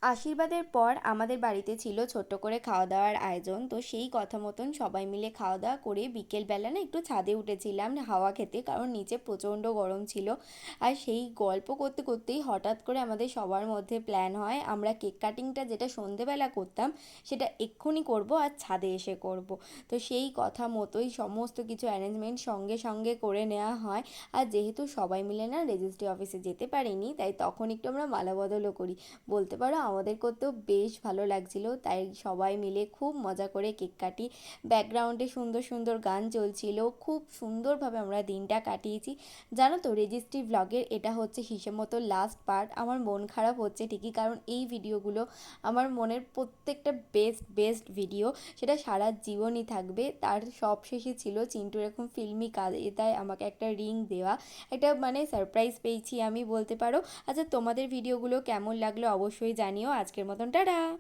আশীর্বাদের পর আমাদের বাড়িতে ছিল ছোট্ট করে খাওয়া দাওয়ার আয়োজন। তো সেই কথা মতন সবাই মিলে খাওয়া দাওয়া করে বিকেলবেলা না একটু ছাদে উঠেছিলাম হাওয়া খেতে, কারণ নিচে প্রচণ্ড গরম ছিল। আর সেই গল্প করতে করতেই হঠাৎ করে আমাদের সবার মধ্যে প্ল্যান হয় আমরা কেক কাটিংটা যেটা সন্ধেবেলা করতাম সেটা এক্ষুনি করব আর ছাদে এসে করব। তো সেই কথা মতোই সমস্ত কিছু অ্যারেঞ্জমেন্ট সঙ্গে সঙ্গে করে নেওয়া হয়। আর যেহেতু সবাই মিলে না রেজিস্ট্রি অফিসে যেতে পারিনি, তাই তখন একটু আমরা মালা বদলও করি। বলতে পারো আমাদের করতেও বেশ ভালো লাগছিল, তাই সবাই মিলে খুব মজা করে কেক কাটি। ব্যাকগ্রাউন্ডে সুন্দর সুন্দর গান চলছিল, খুব সুন্দরভাবে আমরা দিনটা কাটিয়েছি। জানো তো, রেজিস্ট্রি ব্লগের এটা হচ্ছে হিসেব মতো লাস্ট পার্ট। আমার মন খারাপ হচ্ছে ঠিকই, কারণ এই ভিডিওগুলো আমার মনের প্রত্যেকটা বেস্ট বেস্ট ভিডিও, সেটা সারা জীবনই থাকবে। তার সব শেষে ছিল চিন্টুর এরকম ফিল্মি কায়দায় আমাকে একটা রিং দেওয়া, একটা মানে সারপ্রাইজ পেয়েছি আমি বলতে পারো। আচ্ছা, তোমাদের ভিডিওগুলো কেমন লাগলো অবশ্যই জানিও। আজকের মতন টাটা।